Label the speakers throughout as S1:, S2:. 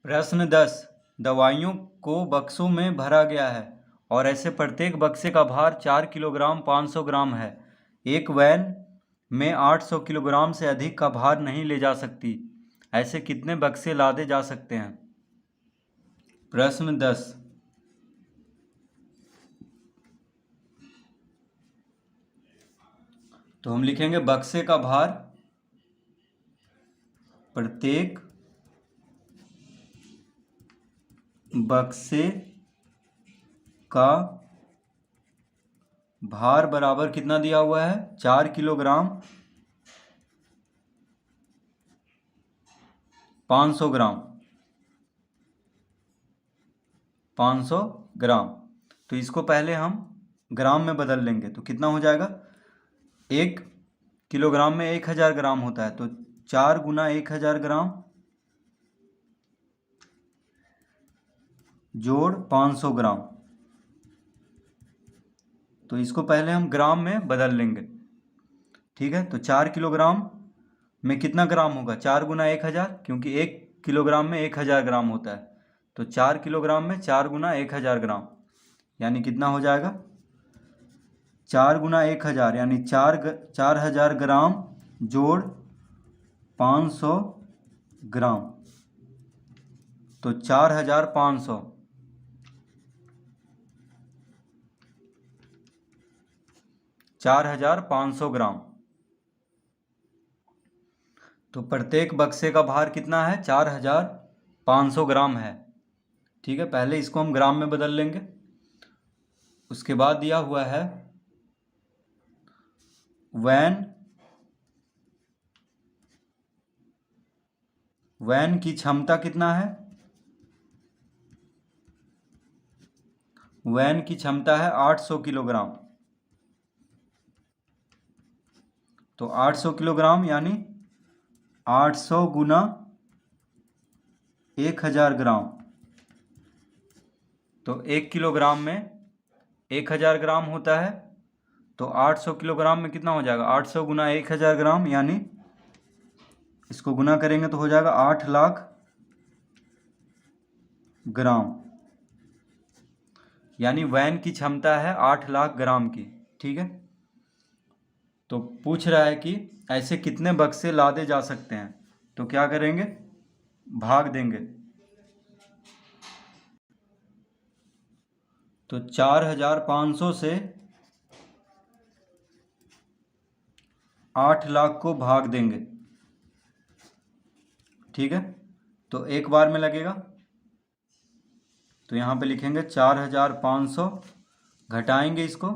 S1: प्रश्न 10। दवाइयों को बक्सों में भरा गया है और ऐसे प्रत्येक बक्से का भार 4 किलोग्राम 500 ग्राम है। एक वैन में 800 किलोग्राम से अधिक का भार नहीं ले जा सकती। ऐसे कितने बक्से लादे जा सकते हैं? प्रश्न 10। तो हम लिखेंगे बक्से का भार, प्रत्येक बक्से का भार बराबर कितना दिया हुआ है? 4 किलोग्राम 500 ग्राम। 500 ग्राम। तो इसको पहले हम ग्राम में बदल लेंगे तो कितना हो जाएगा? 1 किलोग्राम में 1000 ग्राम होता है, तो 4 गुना 1000 ग्राम जोड़ 500 ग्राम। तो इसको पहले हम ग्राम में बदल लेंगे। ठीक है, तो 4 किलोग्राम में कितना ग्राम होगा? 4 गुना 1000, क्योंकि 1 किलोग्राम में 1000 ग्राम होता है। तो 4 किलोग्राम में 4 गुना 1000 ग्राम, यानी कितना हो जाएगा? 4 गुना 1000 यानी 4000 ग्राम जोड़ 500 ग्राम, तो 4500। 4500 ग्राम। तो प्रत्येक बक्से का भार कितना है? 4500 ग्राम है। ठीक है, पहले इसको हम ग्राम में बदल लेंगे। उसके बाद दिया हुआ है वैन की क्षमता कितना है? वैन की क्षमता है 800 किलोग्राम। तो 800 किलोग्राम यानी 800 गुना 1000 ग्राम। तो 1 किलोग्राम में 1000 ग्राम होता है, तो 800 किलोग्राम में कितना हो जाएगा? 800 गुना 1000 ग्राम, यानी इसको गुना करेंगे तो हो जाएगा 8 लाख ग्राम। यानी वैन की क्षमता है 8 लाख ग्राम की। ठीक है, तो पूछ रहा है कि ऐसे कितने बक्से लादे जा सकते हैं। तो क्या करेंगे? भाग देंगे। तो 4500 से 8 लाख को भाग देंगे। ठीक है, तो एक बार में लगेगा, तो यहाँ पे लिखेंगे 4500, घटाएंगे इसको,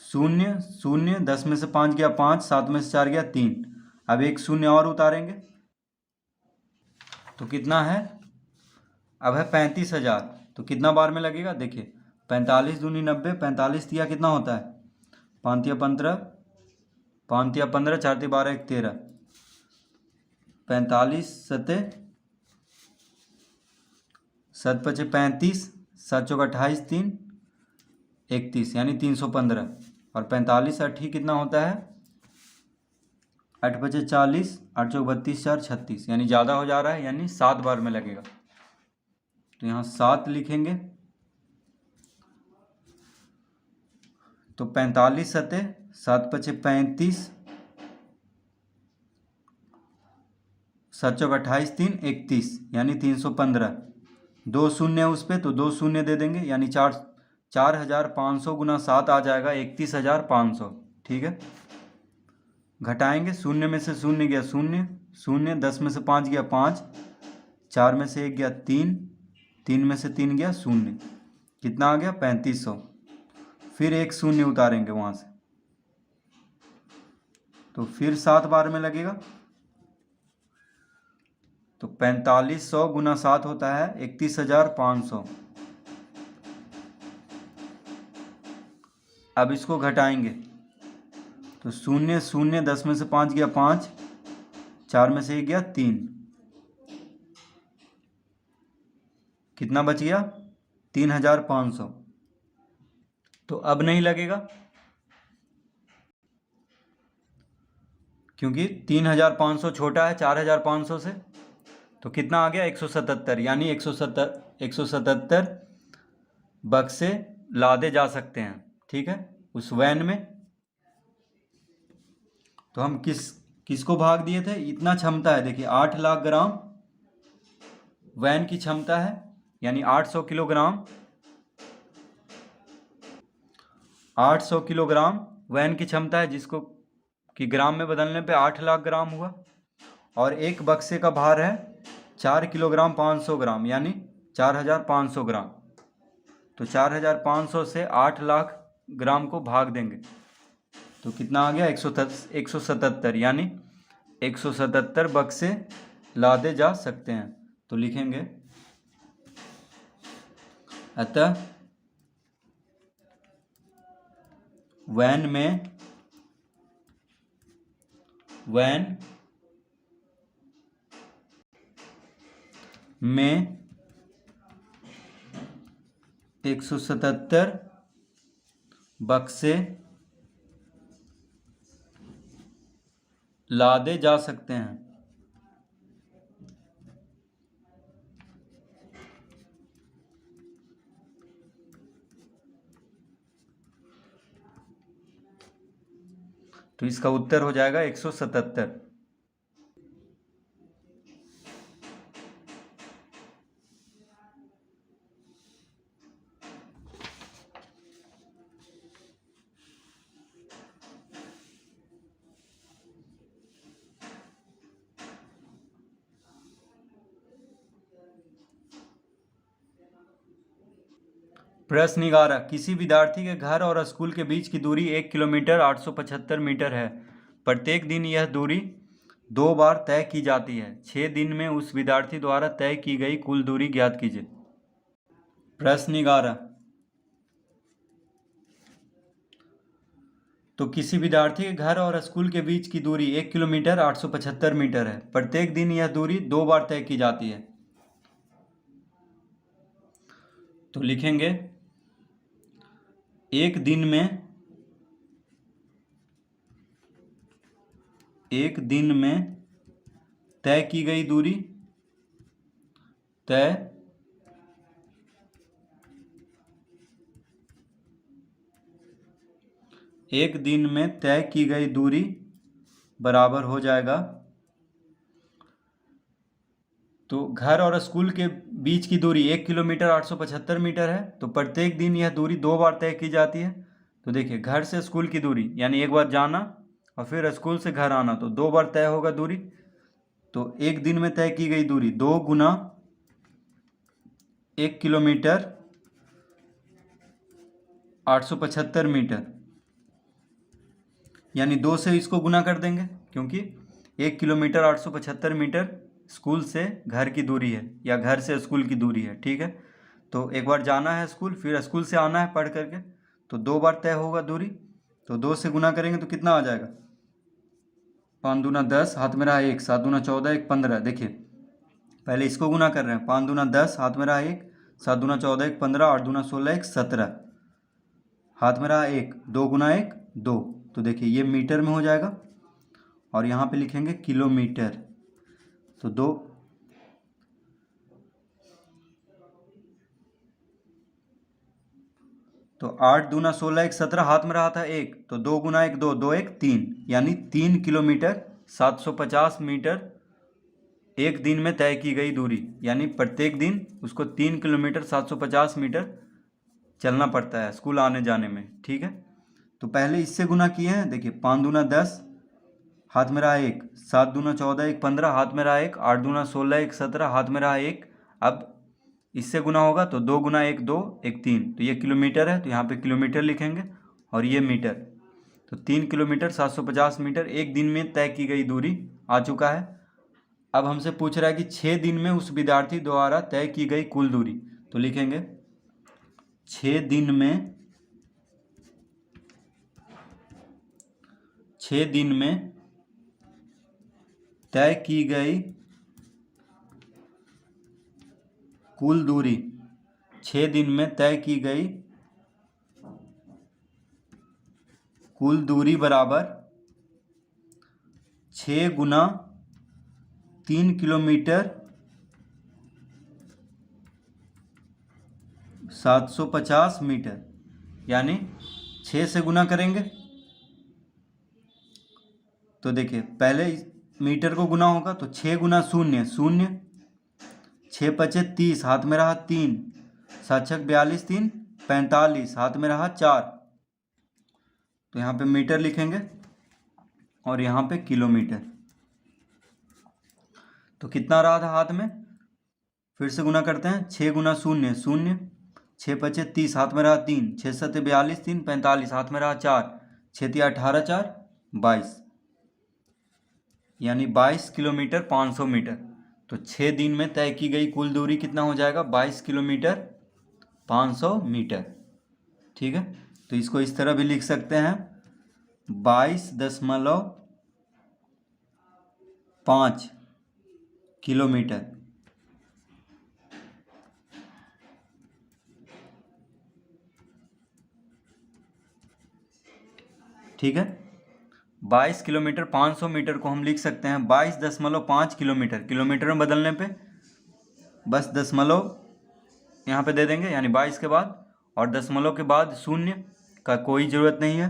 S1: 0 0, 10 में से 5 गया 5, 7 में से 4 गया 3। अब एक शून्य और उतारेंगे तो कितना है? अब है 35,000। तो कितना बार में लगेगा? देखिए, 45 दूनी 90, 45 तिया कितना होता है? 5 तिया 15, 5 तिया 15, 4 तिया 12, 1 13, 45 सते 7 पचे 35, 7 चौका 28, 3 31, यानी 315। और 45 8 कितना होता है? 8 पचे 40, 8 चौक 32, 4 36, यानी ज़्यादा हो जा रहा है, यानी 7 बार में लगेगा। तो यहाँ 7 लिखेंगे। तो 45 सते 7 पचे 35, 7 चौक 28, 3 31, यानी 315। 2 शून्य उस पर, तो 2 शून्य दे देंगे, यानी 4500 गुना 7 आ जाएगा 31,500। ठीक है, घटाएंगे, शून्य में से शून्य गया 0 0, 10 में से 5 गया 5, 4 में से 1 गया 3, 3 में से 3 गया 0, कितना आ गया? 3500। फिर एक शून्य उतारेंगे वहाँ से, तो फिर 7 बार में लगेगा। तो 4500 गुना 7 होता है 31,500। अब इसको घटाएंगे, तो 0 0, 10 में से 5 गया 5, 4 में से 1 गया 3, कितना बच गया? 3,500। तो अब नहीं लगेगा, क्योंकि 3,500 छोटा है 4,500 से। तो कितना आ गया 177, यानी 177 बक्से लादे जा सकते हैं, ठीक है, उस वैन में। तो हम किसको भाग दिए थे, इतना क्षमता है, देखिए 8 लाख ग्राम वैन की क्षमता है, यानी 800 किलोग्राम, 800 किलोग्राम वैन की क्षमता है, जिसको कि ग्राम में बदलने पे 8 लाख ग्राम हुआ। और एक बक्से का भार है 4 किलोग्राम 500 ग्राम, यानी 4500 ग्राम। तो 4500 से 8 लाख ग्राम को भाग देंगे तो कितना आ गया 177, यानी 177 बक्से लादे जा सकते हैं। तो लिखेंगे अतः वैन में 177 बक्से लादे जा सकते हैं। तो इसका उत्तर हो जाएगा 177। प्रश्न 11, किसी विद्यार्थी के घर और स्कूल के बीच की दूरी 1 किलोमीटर 875 मीटर है। प्रत्येक दिन यह दूरी 2 बार तय की जाती है। 6 दिन में उस विद्यार्थी द्वारा तय की गई कुल दूरी ज्ञात कीजिए। प्रश्न 11, तो किसी विद्यार्थी के घर और स्कूल के बीच की दूरी 1 किलोमीटर 875 मीटर है। प्रत्येक दिन यह दूरी 2 बार तय की जाती है। तो लिखेंगे एक दिन में तय की गई दूरी, एक दिन में तय की गई दूरी बराबर हो जाएगा, तो घर और स्कूल के बीच की दूरी 1 किलोमीटर 875 मीटर है। तो प्रत्येक दिन यह दूरी 2 बार तय की जाती है। तो देखिए घर से स्कूल की दूरी, यानी एक बार जाना और फिर स्कूल से घर आना, तो 2 बार तय होगा दूरी। तो एक दिन में तय की गई दूरी 2 गुना 1 किलोमीटर 875 मीटर, यानी 2 से इसको गुना कर देंगे, क्योंकि 1 किलोमीटर 875 मीटर स्कूल से घर की दूरी है, या घर से स्कूल की दूरी है, ठीक है। तो एक बार जाना है स्कूल, फिर स्कूल से आना है पढ़ करके, तो 2 बार तय होगा दूरी। तो 2 से गुना करेंगे तो कितना आ जाएगा, 5 दूना 10, हाथ में रहा 1, 7 दूना 14, 1 15। देखिए पहले इसको गुना कर रहे हैं, 5 दूना 10, हाथ में रहा 1, 7 दूना 14, 1 15, 8 दूना 16, 1 17, हाथ में रहा 1, 2 गुना 1 2। तो देखिए ये मीटर में हो जाएगा, और यहाँ पे लिखेंगे किलोमीटर। तो 2, तो 8 दूना 16, 1 17, हाथ में रहा था 1, तो 2 गुना 1 2, 2 1 3, यानी 3 किलोमीटर 750 मीटर एक दिन में तय की गई दूरी, यानी प्रत्येक दिन उसको 3 किलोमीटर 750 मीटर चलना पड़ता है स्कूल आने जाने में, ठीक है। तो पहले इससे गुना किए हैं, देखिए 5 दूना 10, हाथ में रहा 1, 7 दूना 14, 1 15, हाथ में रहा 1, 8 दूना 16, 1 17, हाथ में रहा 1। अब इससे गुना होगा तो 2 गुना 1 2, 1 3, तो ये किलोमीटर है, तो यहाँ पे किलोमीटर लिखेंगे, और ये मीटर। तो 3 किलोमीटर 750 मीटर एक दिन में तय की गई दूरी आ चुका है। अब हमसे पूछ रहा है कि 6 दिन में उस विद्यार्थी द्वारा तय की गई कुल दूरी। तो लिखेंगे 6 दिन में तय की गई कुल दूरी, 6 दिन में तय की गई कुल दूरी बराबर 6 गुना 3 किलोमीटर 750 मीटर, यानी 6 से गुना करेंगे। तो देखिए पहले मीटर को गुना होगा तो 6 गुना 0 0, 6 पचे 30, हाथ में रहा 3, 7 छक 42, 3 45, हाथ में रहा 4। तो यहाँ पे मीटर लिखेंगे और यहाँ पे किलोमीटर। तो कितना रहा था हाथ में, फिर से गुना करते हैं। 6 गुना 0 0, 6 पचे 30, हाथ में रहा 3, 6 सत्ते 42, 3 45, हाथ में रहा 4, 6 तिया 18, 4 22, यानी 22 किलोमीटर 500 मीटर। तो 6 दिन में तय की गई कुल दूरी कितना हो जाएगा, 22 किलोमीटर 500 मीटर। ठीक है, तो इसको इस तरह भी लिख सकते हैं 22.5 किलोमीटर। ठीक है, 22 किलोमीटर 500 मीटर को हम लिख सकते हैं 22.5 किलोमीटर। किलोमीटर में बदलने पे बस दशमलव यहाँ पे दे देंगे, यानी 22 के बाद, और दशमलव के बाद 0 का कोई ज़रूरत नहीं है।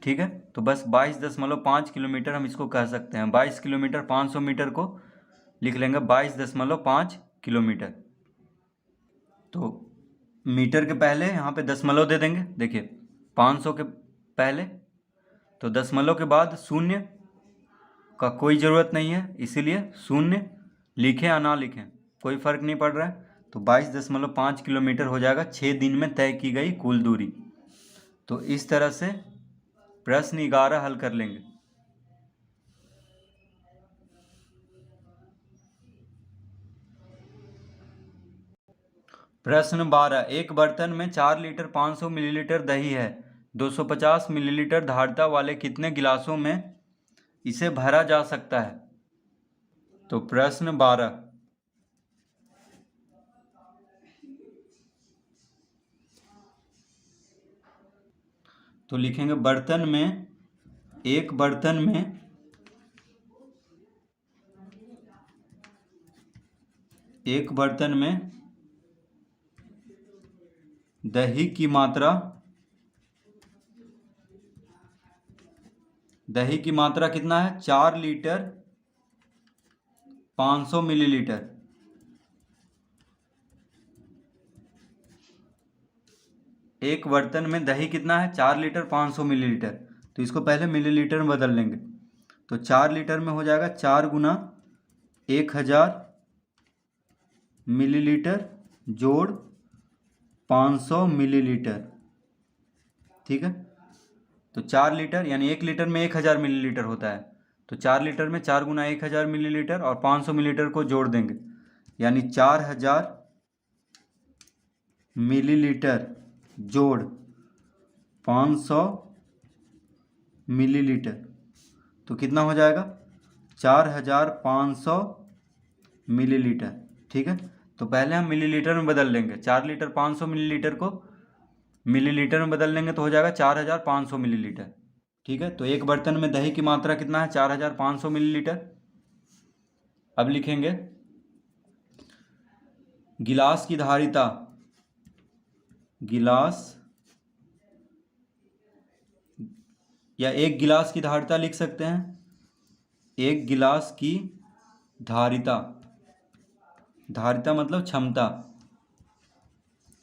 S1: ठीक है, तो बस 22.5 किलोमीटर हम इसको कह सकते हैं। 22 किलोमीटर 500 मीटर को लिख लेंगे 22.5 किलोमीटर। तो मीटर के पहले यहाँ पे दशमलव दे देंगे। देखिए 500 के पहले, तो दशमलव के बाद 0 का कोई ज़रूरत नहीं है, इसीलिए 0 लिखें या ना लिखें कोई फ़र्क नहीं पड़ रहा है। तो 22.5 किलोमीटर हो जाएगा 6 दिन में तय की गई कुल दूरी। तो इस तरह से प्रश्न 11 हल कर लेंगे। प्रश्न 12, एक बर्तन में 4 लीटर 500 मिलीलीटर दही है। 250 मिलीलीटर धारिता वाले कितने गिलासों में इसे भरा जा सकता है। तो प्रश्न 12, तो लिखेंगे बर्तन में, एक बर्तन में दही की मात्रा कितना है, 4 लीटर 500 मिलीलीटर। एक बर्तन में दही कितना है, 4 लीटर 500 मिलीलीटर। तो इसको पहले मिलीलीटर में बदल लेंगे। तो 4 लीटर में हो जाएगा 4 गुना 1000 मिलीलीटर जोड़ 500 मिलीलीटर। ठीक है, तो 4 लीटर यानी 1 लीटर में 1000 मिलीलीटर होता है। तो 4 लीटर में 4 गुना 1000 मिलीलीटर और 500 मिलीलीटर को जोड़ देंगे, यानी 4000 मिलीलीटर जोड़ 500 मिलीलीटर। तो कितना हो जाएगा, 4500 मिलीलीटर। ठीक है, तो पहले हम मिलीलीटर में बदल लेंगे। 4 लीटर 500 मिलीलीटर को मिलीलीटर में बदल लेंगे तो हो जाएगा 4500 मिलीलीटर। ठीक है, तो एक बर्तन में दही की मात्रा कितना है, 4500 मिलीलीटर। अब लिखेंगे गिलास की धारिता, गिलास या एक गिलास की धारिता लिख सकते हैं। एक गिलास की धारिता, धारिता मतलब क्षमता।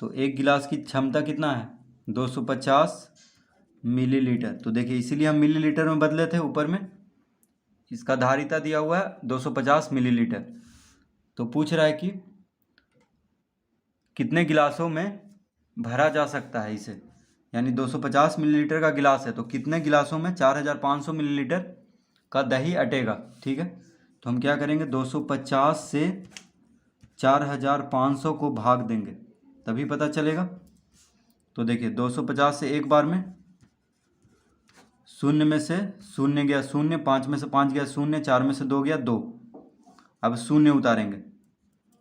S1: तो एक गिलास की क्षमता कितना है, 250 मिलीलीटर। तो देखिए इसीलिए हम मिलीलीटर में बदले थे, ऊपर में इसका धारिता दिया हुआ है 250 मिलीलीटर। तो पूछ रहा है कि कितने गिलासों में भरा जा सकता है इसे, यानी 250 मिलीलीटर का गिलास है तो कितने गिलासों में 4500 मिलीलीटर का दही अटेगा। ठीक है, तो हम क्या करेंगे, 250 से 4500 को भाग देंगे तभी पता चलेगा। तो देखिए 250 से एक बार में, शून्य में से शून्य गया शून्य, 5 में से 5 गया शून्य, 4 में से 2 गया 2। अब शून्य उतारेंगे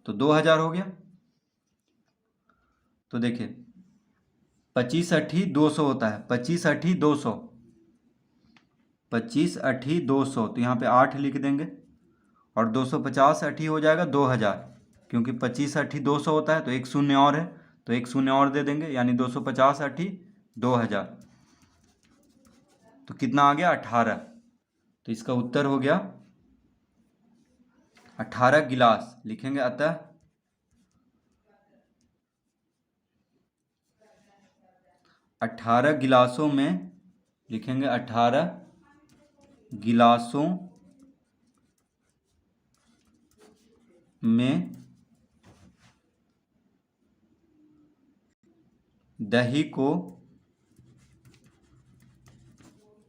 S1: तो 2000 हो गया। तो देखिए 25 अठी 200 होता है, 25 अठी 200, 25 अठी 200। तो यहाँ पे 8 लिख देंगे और 250 अठी हो जाएगा 2000, क्योंकि 25 अठी 200 होता है तो एक शून्य और है तो एक शून्य और दे देंगे, यानी 250 अठी 2000, तो कितना आ गया 18। तो इसका उत्तर हो गया 18 गिलास लिखेंगे। अतः 18 गिलासों में लिखेंगे 18 गिलासों में दही को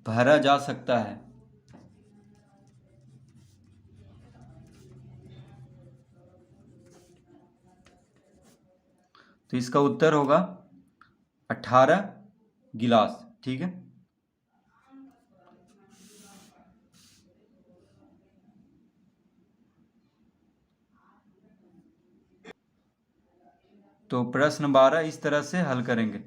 S1: भरा जा सकता है। तो इसका उत्तर होगा 18 गिलास। ठीक है, तो प्रश्न 12 इस तरह से हल करेंगे।